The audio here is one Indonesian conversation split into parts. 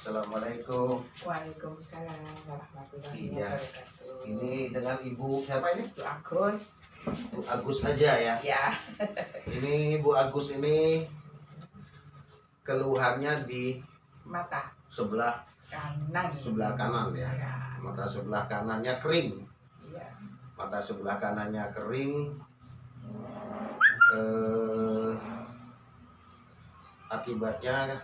Assalamualaikum. Waalaikumsalam warahmatullahi Iya. wabarakatuh. Ini dengan Ibu siapa ini? Bu Agus. Bu Agus aja ya. Ya. Ini Bu Agus ini keluhannya di Mata sebelah kanan ya. Ya. Mata sebelah kanannya kering. Iya. Mata sebelah kanannya kering. Akibatnya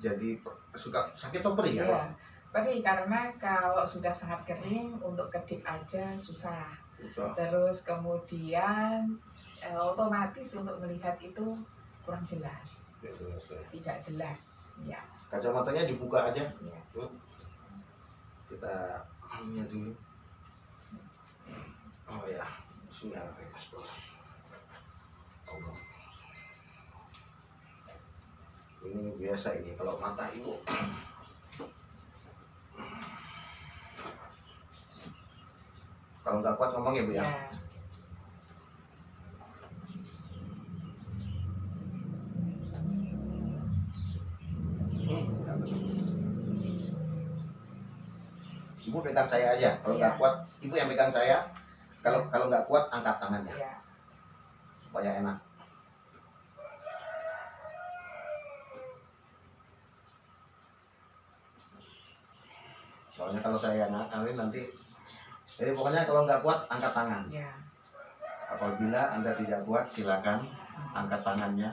jadi suka sakit atau perih ya, Pak? Iya. Perih karena kalau sudah sangat kering untuk kedip aja susah. Betul. Terus kemudian otomatis untuk melihat itu kurang jelas. Tidak jelas. Ya. Kacamatanya dibuka aja. Ya. Kita lihat dulu. Oh ya, Bismillahirrahmanirrahim. Allah. Ini biasa ini kalau mata Ibu. Kalau nggak kuat ngomong ya Bu ya. Ya. Ibu pegang saya aja. Kalau nggak Ya. kuat, Ibu yang pegang saya. Kalau nggak kuat angkat tangannya Ya. supaya enak. Soalnya kalau saya angkat nanti, jadi pokoknya kalau nggak kuat angkat tangan. Ya. Apabila Anda tidak kuat silakan angkat tangannya.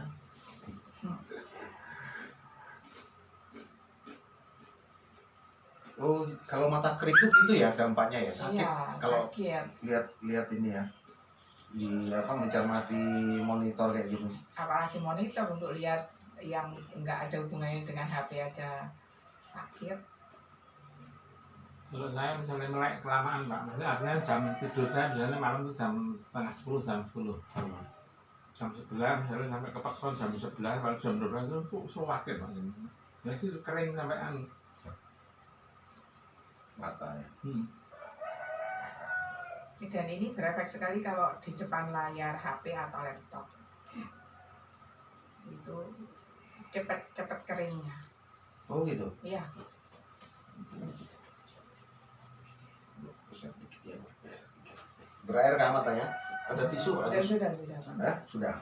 Oh, kalau mata kering itu gitu ya dampaknya ya, sakit. Iya, Kalau sakit. lihat ini ya, di mencermati monitor kayak gitu. Apalagi monitor untuk lihat yang nggak ada hubungannya dengan HP aja sakit. Kalau saya misalnya melek kelamaan Pak, maksudnya artinya jam tidur saya biasanya malam itu jam setengah 10, jam 10. Jam 11 misalnya sampai kepaksa jam 11, kalau jam 12 itu kok sewakit Pak. Jadi kering sampai Mata ya. Dan ini berefek sekali kalau di depan layar HP atau laptop. Itu cepat keringnya. Oh gitu. Iya. Berair kah matanya? Ada tisu? Ada Sudah. Sudah. Pak. Sudah.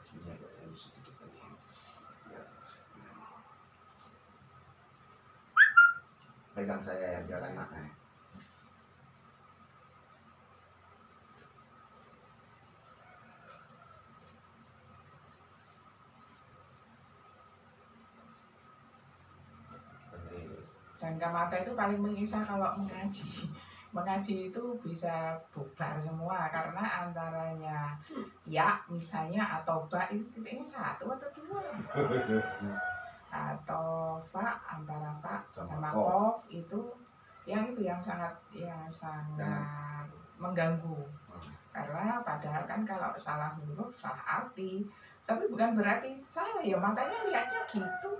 Ini ada yang sedikit lagi. Ya. Pegang saya ya biar enak ya. Dan mata itu paling mengisah kalau mengaji. Mengaji itu bisa bubar semua karena antaranya ya misalnya atau ba itu titiknya 1 atau 2. Atau fa antara fa sama kof itu yang sangat mengganggu. Karena padahal kan kalau salah huruf salah arti, tapi bukan berarti salah ya, matanya lihatnya gitu.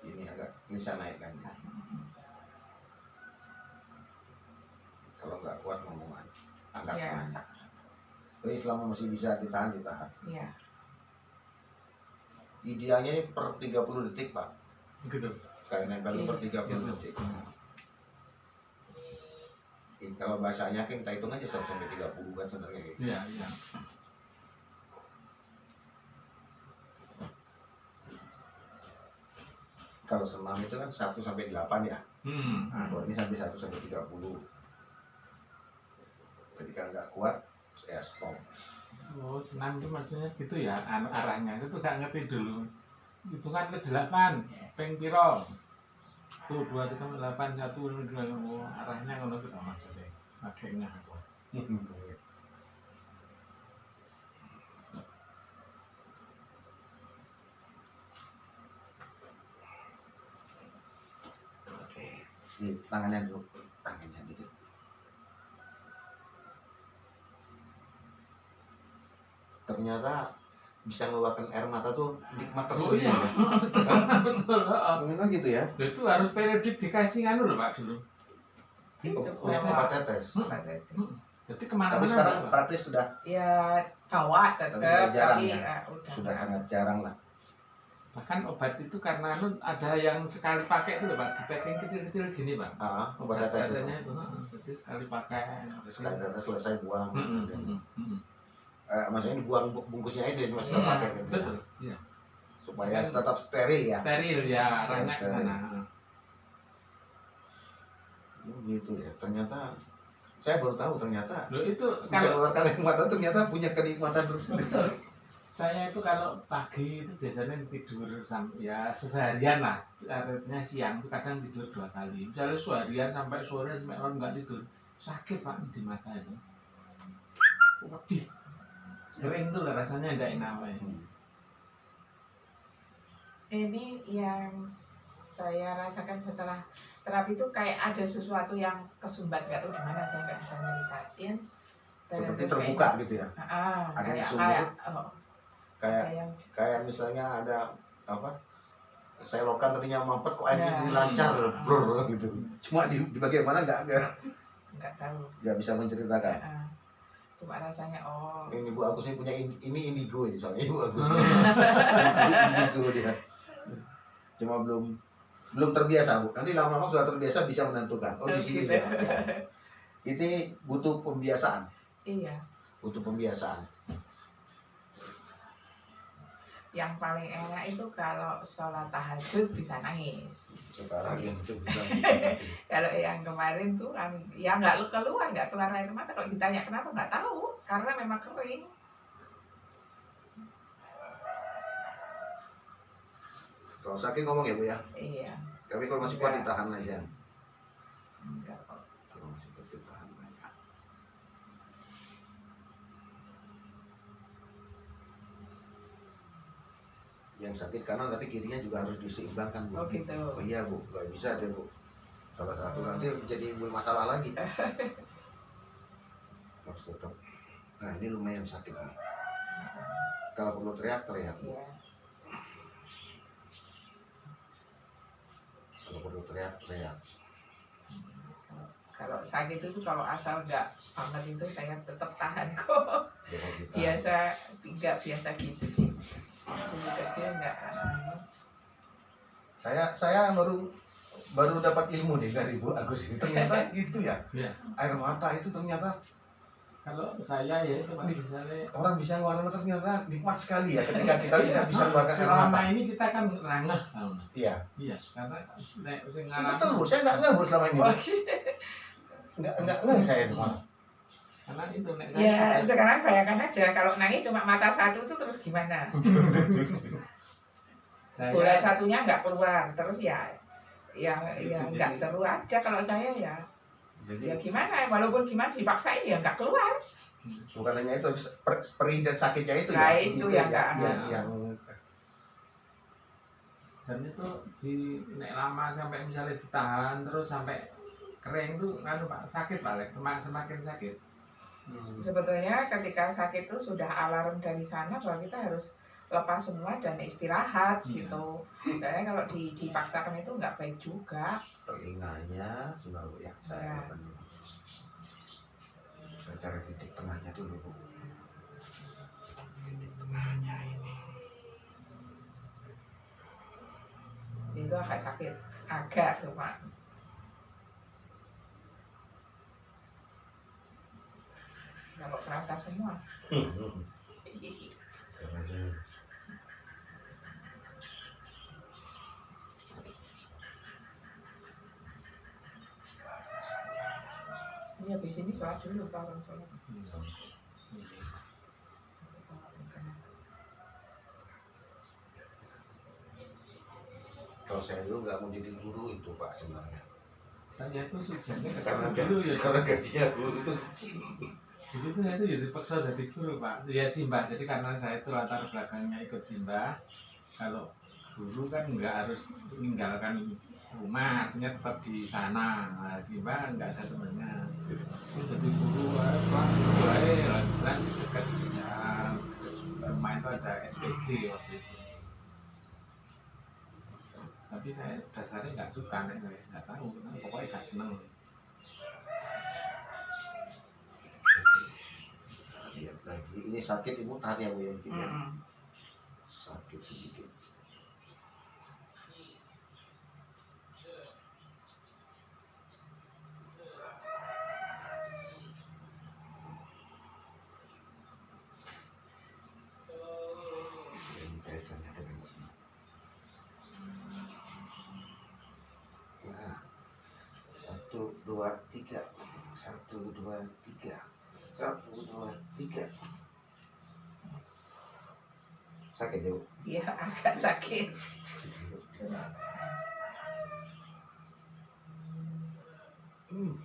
Ini agak bisa naikkan. Kalau nggak kuat ngomong angkat Ya. tangannya. Tapi selama masih bisa ditahan. Iya. Idealnya ini per 30 detik Pak. gitu. Sekali nempel per 30 detik. Kalau bahasanya kita hitung aja 1 sampai 30 kan sebenarnya gitu. Iya. Kalau senam itu kan 1 sampai 8 ya. Nah, kalau ini sampai 1 sampai 30. Ketika nggak kuat, saya stop. Oh, senam itu maksudnya gitu ya, arahnya itu gak ngerti dulu. Hitungan ke 8, ping piro? Tuh 2, 3, 8, 1, 2, 2, oh, arahnya ngono itu maksudnya. Akhirnya aku. Oke. Di tangannya dulu, tangannya dikit. Ternyata bisa mengeluarkan air mata tuh nikmat Oh tersendiri. iya, Ya? betul. Memang gitu ya. Itu harus periodik dikasih nganu loh Pak dulu. Gitu, Obat tetes. obat tetes. Jadi Tapi kemana-mana sekarang Pak. praktis sudah Ya bawa tetap, Tapi jarang tapi ya? udah sudah nggak. sangat jarang lah. Bahkan obat itu karena ada yang sekali pakai itu loh Pak, di packing kecil-kecil gini Pak. Obat tetes itu. Katanya itu, jadi sekali pakai. Sekali tetes selesai buang. Mm. Maksudnya dibuang bungkusnya itu cuma sekali Iya, pakai gitu. betul. Iya. Supaya tetap steril ya. Steril ya, arahnya ke sana. Gitu ya. Ternyata saya baru tahu ternyata Loh itu bisa kalau mengeluarkan air mata ternyata punya kenikmatan tersendiri. betul. Saya itu kalau pagi itu biasanya tidur ya seharian lah, artinya siang itu kadang tidur 2 kali. Misalnya seharian sampai sore sampai malam nggak tidur, sakit Pak di mata itu. Pedih, kering tuh lah rasanya tidak enak Pak. Ini yang saya rasakan setelah terapi itu kayak ada sesuatu yang kesumbat, nggak tahu gimana, saya nggak bisa nyeritain. Seperti Terus terbuka gitu ya. Ada kayak sumber. kayak Kayak kayak yang kayak misalnya ada apa? Selokan tadinya mampet kok airnya Ya. jadi lancar, brr gitu. Cuma di bagian mana nggak tahu. nggak bisa menceritakan. Cuma rasanya Ini Bu Agus ini punya ini indigo ini soalnya Ibu Agus. Indigo dia. Cuma belum terbiasa Bu. Nanti lama-lama sudah terbiasa bisa menentukan. Oh di sini gitu. ya. Ini butuh pembiasaan. Iya. Butuh pembiasaan. Yang paling enak itu kalau sholat tahajud bisa nangis. Sekarang yang itu bisa. Kalau yang kemarin tuh ya nggak keluar air mata. Kalau ditanya kenapa nggak tahu, karena memang kering. Kalau sakit ngomong ya Bu ya. Iya. Tapi kalau masih kuat ditahan aja. Enggak kok. Kalau masih kuat ditahan aja. Yang sakit kanan tapi kirinya juga harus diseimbangkan Bu. Oh gitu. Oh iya Bu, nggak bisa deh Bu. Salah satu nanti jadi masalah lagi. Harus tetap. Nah ini lumayan sakit nih. Kalau perlu teriak. Iya. Kalau perlu teriak. Kalau sakit itu kalau asal nggak banget itu saya tetap tahan kok. Jangan ditahan. Nggak biasa gitu sih. Dulu kecil nggak. Saya baru dapat ilmu nih dari Bu Agus ini. Ternyata gitu ya. Iya. Air mata itu ternyata Kalau saya ya itu Pak, misalnya orang bisa ngeluarin mata ternyata nikmat sekali ya ketika kita tidak bisa mengeluarkan air selama mata. ini kita kan rangah sama. Iya. Iya, karena nek sing Ini betul Bu, saya nggak Bu selama ini. Nggak saya itu malah. karena itu nek Ya sekarang bayangkan aja kalau nangis cuma mata satu itu terus gimana? Bola saya satunya nggak keluar terus ya nggak seru aja kalau saya ya. Jadi Ya gimana? Walaupun gimana dipaksain ya nggak keluar. bukan hanya itu perih dan sakitnya itu Nah, ya. itu yang nggak yang dan itu di nek lama sampai misalnya ditahan terus sampai kering tuh kan Pak sakit Pak, semakin sakit. Sebetulnya ketika sakit itu sudah alarm dari sana bahwa kita harus lepas semua dan istirahat gitu. Karena kalau dipaksakan itu nggak baik juga. telinganya sudah Bu ya. Ya. Saya cari titik tengahnya dulu Bu. Titik tengahnya ini. Itu agak sakit, agak tuh Pak. Kalau kerasa semua. Karena saya Ini habis ini sholat dulu Pak, orang sholat. kalau saya dulu nggak mau jadi guru itu Pak sebenarnya. Saya itu sejaknya Karena dulu ya. karena gajinya guru itu kecil. Jadi itu saya itu ya dipaksa jadi guru Pak. Ya simbah. Jadi karena saya itu latar belakangnya ikut simbah. Kalau guru kan nggak harus meninggalkan rumah, artinya tetap di sana. Nah, simbah nggak ada temannya. Terus jadi guru Pak, dekat ya, bermain itu ada SPG waktu itu. Tapi saya dasarnya nggak suka, nggak tahu, pokoknya nggak seneng. Lihat lagi, ini sakit ibu tahan ya bu ya, mungkin ya. Mm-mm. Sakit sedikit. Ini kaitannya dengan nah, 1, 2, 3, 1, 2, 3, 1, 2, 3. Sakit ya bu? Iya, agak sakit. Hmm.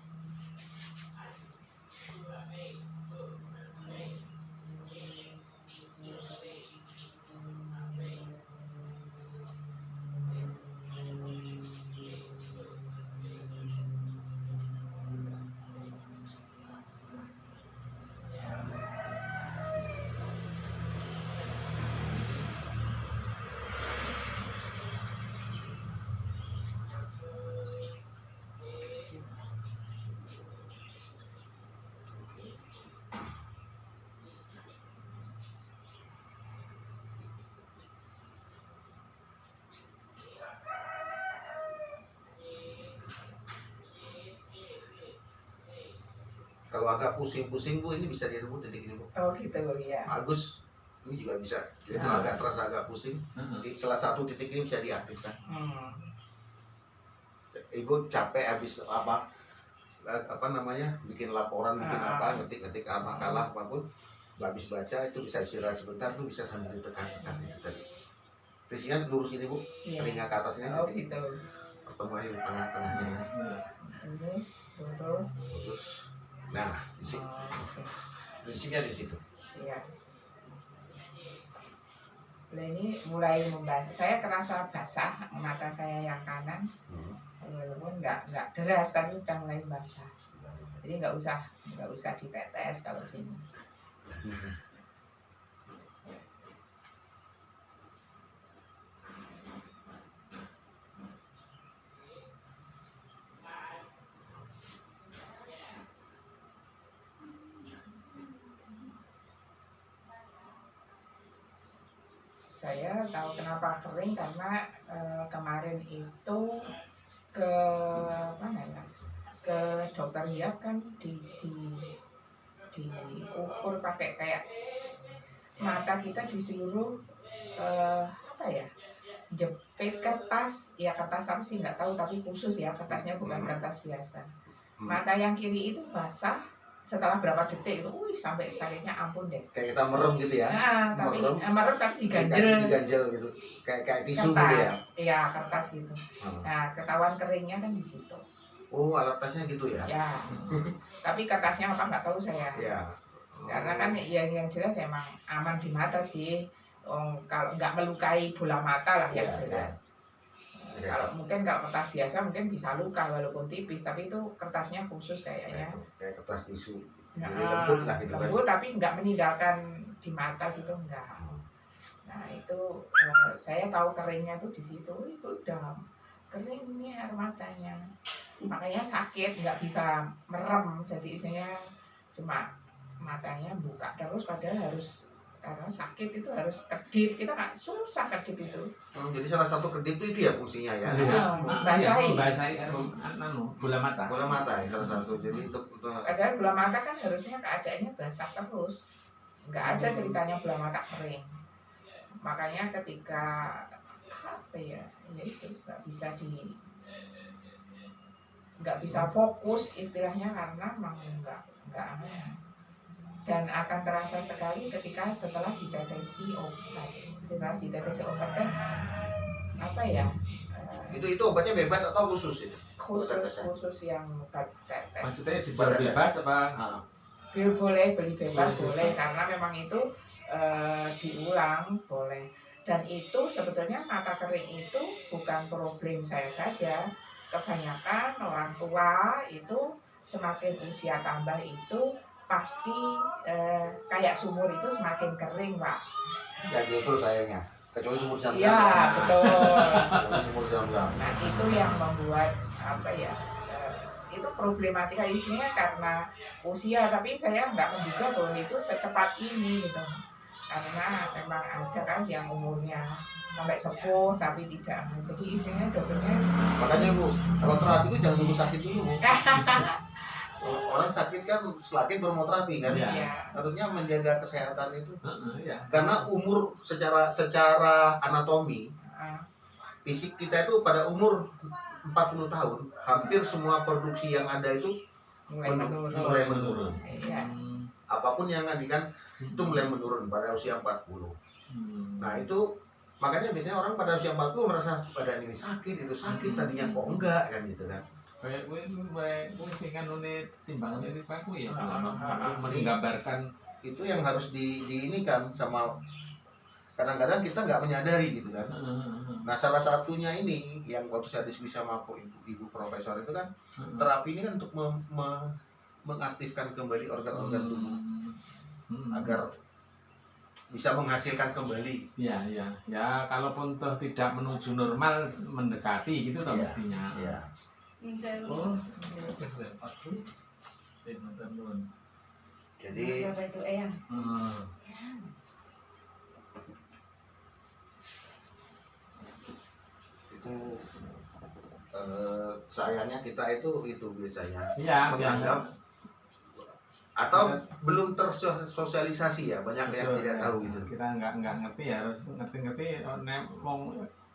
Kalau agak pusing-pusing bu, ini bisa direbut titik ini bu. Oh gitu ya. Bagus, ini juga bisa. Itu Ah. agak terasa agak pusing. Di salah satu titik ini bisa diaktifkan. Ibu capek habis apa namanya, bikin laporan, bikin apa, ngetik-ngetik makalah apapun, habis baca itu bisa istirahat sebentar, tuh bisa sambil ditekan-tekan itu tadi. Terus ingat lurus ini bu, Iya. telinga ke atasnya, Oh titik gitu. pertemuan di tengah-tengahnya. Ini terus. Terus, nah di sini, Oh, oke. prinsipnya di situ. Iya. Nah, ini mulai membasah. Saya kerasa basah mata saya yang kanan, walaupun nggak deras, tapi udah mulai basah. Jadi nggak usah ditetes kalau gini. Saya tahu kenapa kering karena kemarin itu ke mana ya, ke dokter Hiap kan diukur pakai kayak mata kita disuruh apa ya, jepit kertas, ya kertas apa sih nggak tahu, tapi khusus ya, kertasnya bukan kertas biasa. Mata yang kiri itu basah setelah berapa detik itu, sampai sakitnya ampun deh. Kayak kita merem gitu ya. Nah, tapi merem tapi diganjel. Diganjel gitu. Kayak tisu Kertas, gitu ya. iya kertas gitu. Nah, ketahuan keringnya kan di situ. Oh, alat tasnya gitu ya. Ya, tapi kertasnya apa nggak tahu saya. Ya. Karena kan yang jelas emang aman di mata sih. Kalau nggak melukai bola mata lah yang Ya, jelas. Ya. Kalau kertas biasa mungkin bisa luka walaupun tipis, tapi itu kertasnya khusus kayaknya. Kayak kertas tisu. Nah, Jadi lembut lah gitu kan. lembut tapi nggak meninggalkan di mata gitu, enggak. Nah itu saya tahu keringnya tuh di situ, itu udah kering nih air matanya, makanya sakit, nggak bisa merem, jadi isinya cuma matanya buka terus, padahal harus, karena sakit itu harus kedip, kita nggak susah kedip itu. Jadi salah satu kedip itu ya fungsinya ya. Basahi. Basahi bola mata. Bola mata ya salah satu. Jadi untuk Padahal bola mata kan harusnya keadaannya basah terus, nggak ada ceritanya bola mata kering. Makanya ketika apa ya itu nggak bisa fokus istilahnya, karena memang nggak aman. Dan akan terasa sekali ketika setelah ditetesi obat. Setelah ditetesi obat kan apa ya? itu obatnya bebas atau khusus itu? Khusus yang obat tetes. Maksudnya dijual bebas apa? Boleh beli bebas, boleh, karena memang itu diulang boleh. Dan itu sebetulnya mata kering itu bukan problem saya saja. Kebanyakan orang tua itu semakin usia tambah itu pasti kayak sumur itu semakin kering, Pak. Ya gitu sayangnya. Kecuali sumur jam-jam. Iya, betul. Kecuali sumur jam-jam. Nah, itu yang membuat apa ya? Itu problematika isinya karena usia, tapi saya nggak menduga bahwa itu secepat ini gitu. Karena memang ada kan yang umurnya sampai sepuh tapi tidak. Jadi isinya dokternya Makanya Bu, kalau terapi itu jangan nunggu sakit dulu Bu. Orang sakit kan sakit baru mau terapi kan. Iya. ya. Harusnya menjaga kesehatan itu. Ya. Karena umur secara anatomi fisik kita itu pada umur 40 tahun hampir semua produksi yang ada itu mulai menurun. Iya. Apapun yang ada kan itu mulai menurun pada usia 40. Nah itu makanya biasanya orang pada usia 40 merasa badan ini sakit, itu sakit, tadinya kok enggak kan gitu kan. Kayak gue sih kan timbangan ini aku ya menggambarkan itu yang harus ini kan sama kadang-kadang kita nggak menyadari gitu kan. Nah salah satunya ini yang waktu saya diskusi sama ibu profesor itu kan terapi ini kan untuk mengaktifkan kembali organ-organ tubuh agar bisa menghasilkan kembali. Ya kalaupun toh tidak menuju normal mendekati gitu toh mestinya. Iya. Oh, jadi siapa itu Eyang? Itu sayangnya kita itu biasanya menganggap atau belum tersosialisasi ya, banyak yang tidak tahu gitu. Kita nggak ngerti, harus ngerti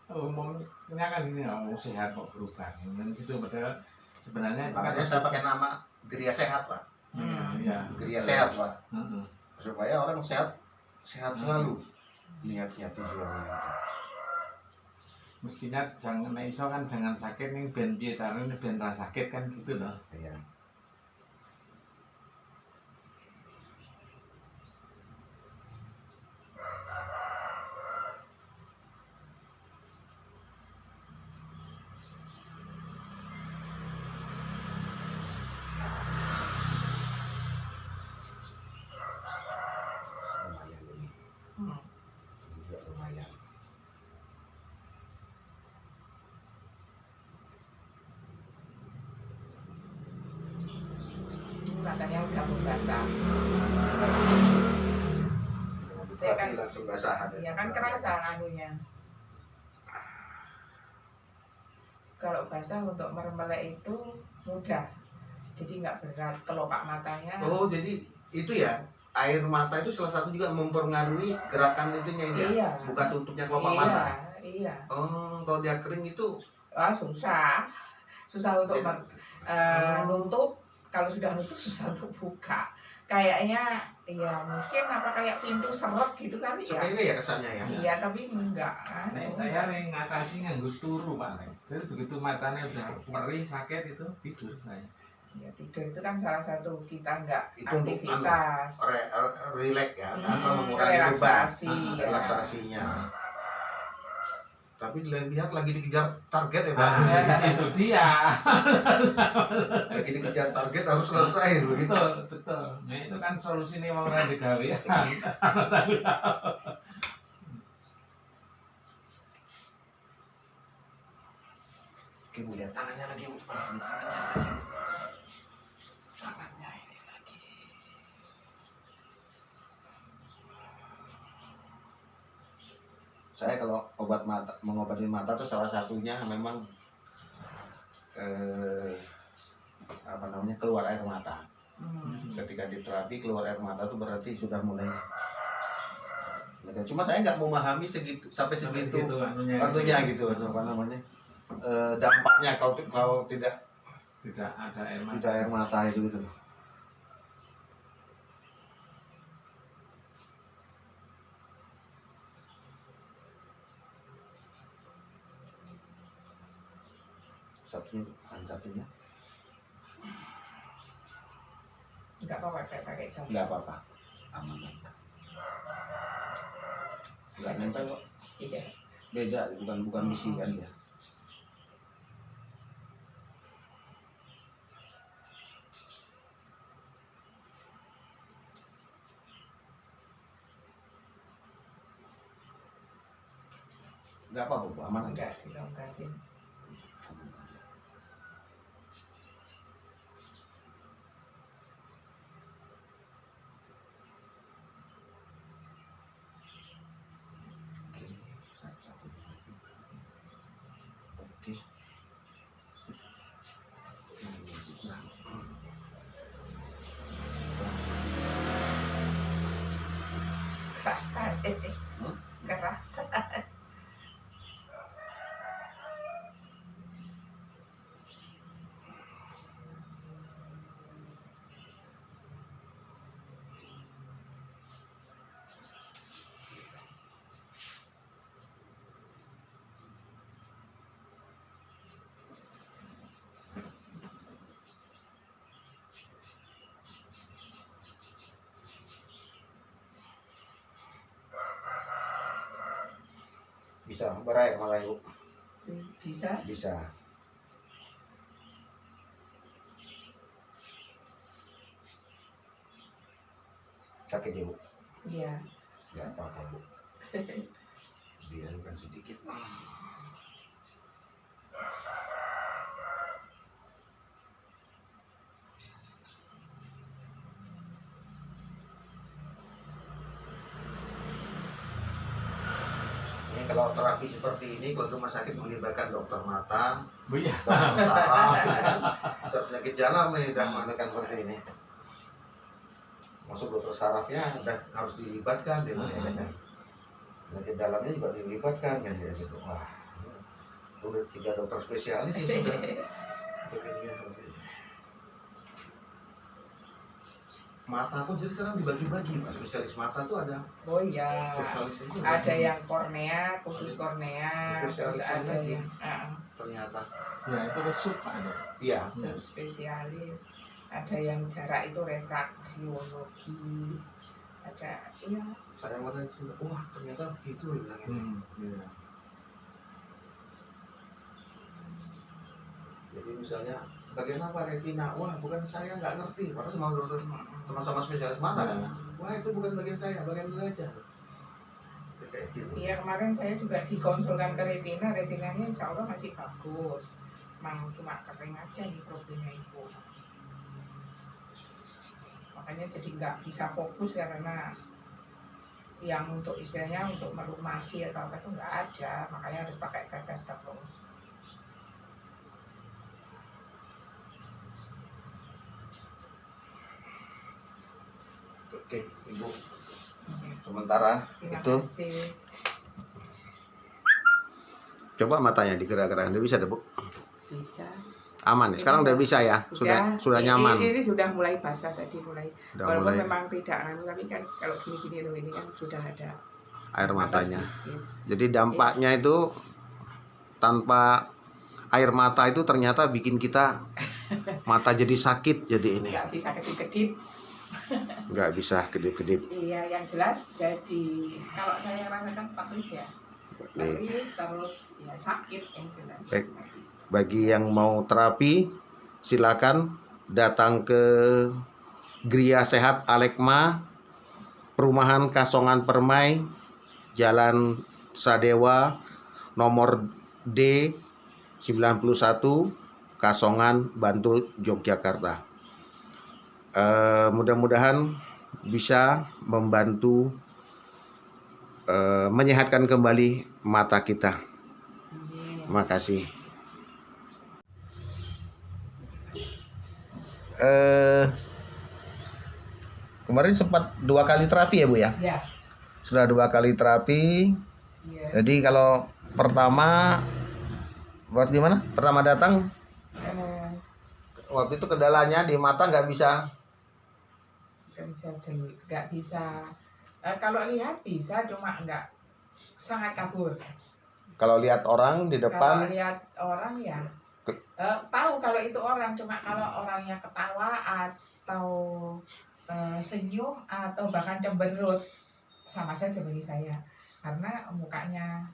umumnya kan ini mau sehat kok berubah gitu, padahal sebenarnya makanya saya pakai nama Geria Sehat Pak. Geria Sehat Pak, supaya orang sehat selalu niatnya tujuannya. Mestinya jangan iso kan jangan sakit nih ben piye carane ben ra sakit kan gitu loh. Iya. Matanya udah basah. Saya kan langsung basah. Ya kan kerasa anunya. Kalau basah untuk mermelek itu mudah, jadi nggak berat kelopak matanya. Oh jadi itu ya, air mata itu salah satu juga mempengaruhi gerakan itunya ini. Iya. Buka tutupnya kelopak mata. Iya. Oh kalau dia kering itu susah untuk nutup. Kalau sudah nutup susah untuk buka. Kayaknya ya mungkin kayak pintu seret gitu kan ya. Seperti ini ya kesannya ya. Iya tapi enggak. Saya ngatasi nganggo turu Pak. Jadi begitu matanya udah perih sakit itu tidur saya. Ya tidur itu kan salah satu kita enggak itu aktivitas. Relax ya, mengurangi relaksasi. Relaksasinya. Tapi lihat lagi dikejar target ya Pak. Itu dia. Lagi dikejar target harus selesai begitu. Betul. Nah itu kan solusinya mau ora digawean. Oke Bu, lihat tangannya lagi Bu. Tangannya ini lagi. Saya kalau mengobati mata itu salah satunya memang keluar air mata. Ketika diterapi keluar air mata itu berarti sudah mulai. Cuma saya nggak memahami sampai segitu anunya gitu, dampaknya kalau tidak ada air mata. Tidak air mata itu gitu. Satunya Enggak apa-apa pakai jam. Enggak apa-apa, aman aja. Enggak nempel kok. Iya. Beda, bukan bisikan ya. Nggak apa-apa Bu, aman aja. Enggak dilonggarin. Oke, satu. Oke. Kerasa, Hmm? kerasa. Bisa berair malah Ibu. Bisa? Bisa. Sakit ya Bu? Iya. Nggak apa-apa Bu. Biarkan sedikit. Ini kalau terapi seperti ini, kalau rumah sakit melibatkan dokter mata, Bu ya. dokter saraf, gitu kan. Dokter penyakit jalan ini udah mengadakan seperti ini. Masuk dokter sarafnya udah harus dilibatkan, dia kan. Penyakit dalamnya juga dilibatkan kan ya gitu. Wah, udah 3 dokter spesialis ini sudah. Mata pun jadi sekarang dibagi-bagi, Pak. Spesialis mata tuh ada Oh iya. spesialis itu. Ada yang kornea, khusus kornea, terus Spesialis ada lagi. yang Ternyata. Ya itu resub Pak. Iya. subspesialis. Ada yang jarak itu refraksiologi. Ada, iya. Saya mau nanya, wah ternyata begitu bilangnya. Iya. Jadi misalnya bagian apa retina, wah bukan saya nggak ngerti, padahal semua dokter sama-sama spesialis mata kan, wah itu bukan bagian saya, bagian itu aja. Kayak gitu. Iya, kemarin saya juga dikonsulkan ke retina, retinanya insya Allah masih bagus. Memang cuma kering aja nih problemnya ibu. Makanya jadi nggak bisa fokus karena yang untuk istilahnya untuk melumasi atau apa itu nggak ada, makanya harus pakai tetes terus. Oke, Ibu. Sementara Terima itu kasih. coba matanya digerak-gerakkan, udah bisa deh Bu. Bisa. Aman ya. Sekarang udah bisa ya, sudah nyaman. Ini sudah mulai basah tadi mulai. Udah Walaupun mulai memang tidak tapi kan kalau gini-gini loh ini kan sudah ada air matanya. sedikit. Jadi dampaknya itu tanpa air mata itu ternyata bikin kita mata jadi sakit, jadi ini Nggak bisa kedip-kedip. nggak bisa kedip-kedip. Iya, yang jelas jadi kalau saya rasakan perih ya. Perih terus ya sakit yang jelas. Baik. Nggak bisa. Bagi yang mau terapi, silakan datang ke Gria Sehat Alekma, Perumahan Kasongan Permai, Jalan Sadewa, nomor D 91, Kasongan, Bantul, Yogyakarta. Mudah-mudahan bisa membantu menyehatkan kembali mata kita. Terima kasih. Kemarin sempat 2 kali terapi ya Bu ya? Ya. Sudah 2 kali terapi. Iya. Jadi kalau pertama buat gimana? Pertama datang waktu itu kendalanya di mata nggak bisa. Nggak bisa. Kalau lihat bisa, cuma nggak sangat kabur. Kalau lihat orang di Kalau depan, lihat orang ya tahu kalau itu orang, cuma kalau orangnya ketawa atau senyum atau bahkan cemberut sama saja bagi saya, karena mukanya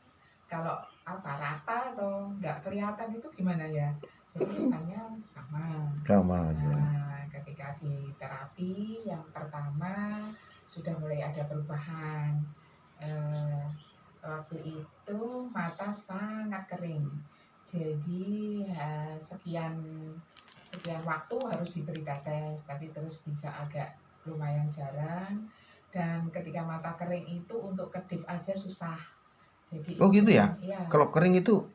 kalau apa rata atau nggak kelihatan itu gimana ya, jadi kesannya sama. Nah, ketika di terapi yang pertama sudah mulai ada perubahan. Waktu itu itu mata sangat kering. Jadi sekian waktu harus diberi tetes, tapi terus bisa agak lumayan jarang. Dan ketika mata kering itu untuk kedip aja susah. Jadi Oh gitu ya? Iya, Kalau kering itu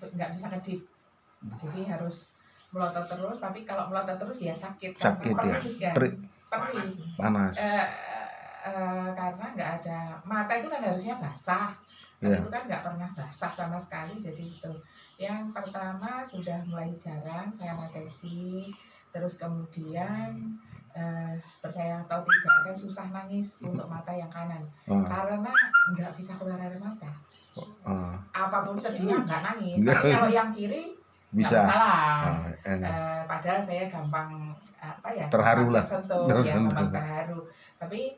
nggak bisa kedip. Jadi harus melotot terus, tapi kalau melotot terus ya sakit. sakit ya, Perih. panas. Karena nggak ada, mata itu kan harusnya basah. Tapi Iya. itu kan nggak pernah basah sama sekali. Jadi itu yang pertama sudah mulai jarang saya netesi. Terus kemudian percaya atau tidak, saya susah nangis untuk mata yang kanan karena nggak bisa keluar air mata. Apapun sedihnya nggak nangis. Tapi kalau yang kiri bisa. nggak masalah. Padahal saya gampang terharu lah. Tersentuh, ya gampang terharu. Tapi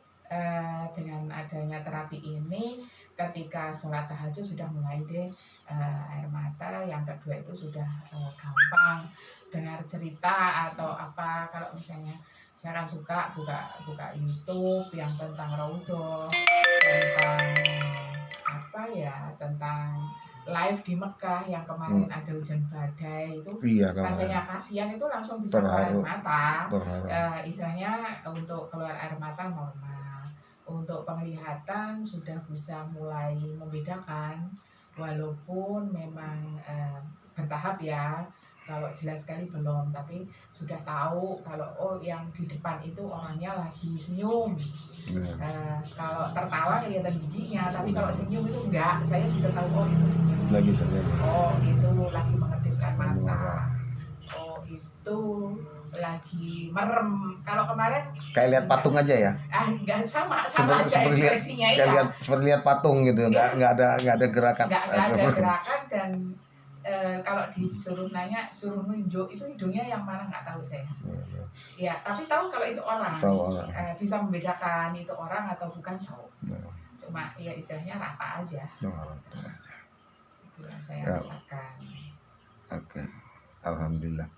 dengan adanya terapi ini, ketika sholat tahajud sudah mulai deh air mata. Yang kedua itu sudah gampang dengar cerita atau apa. Kalau misalnya saya kan suka buka YouTube yang tentang raudhah, tentang live di Mekah yang kemarin ada hujan badai itu. Iya, rasanya kasihan itu langsung bisa keluar air mata. Istilahnya untuk keluar air mata normal, untuk penglihatan sudah bisa mulai membedakan, walaupun memang bertahap ya. Kalau jelas sekali belum, tapi sudah tahu kalau yang di depan itu orangnya lagi senyum. Kalau tertawa kelihatan giginya, tapi kalau senyum itu enggak. Saya bisa tahu itu senyum. Lagi senyum. Itu lagi mengedipkan mata. Itu lagi merem. Kalau kemarin kayak lihat patung aja ya? Enggak, sama aja ekspresinya ya. Seperti lihat patung gitu, enggak ada gerakan. Enggak ada gerakan. Dan kalau disuruh nanya, suruh nunjuk itu hidungnya yang mana nggak tahu saya. Ya, tapi tahu kalau itu orang. Bisa membedakan itu orang atau bukan, tahu. Cuma ya istilahnya rata aja. Itu yang saya rasakan. Oke, alhamdulillah.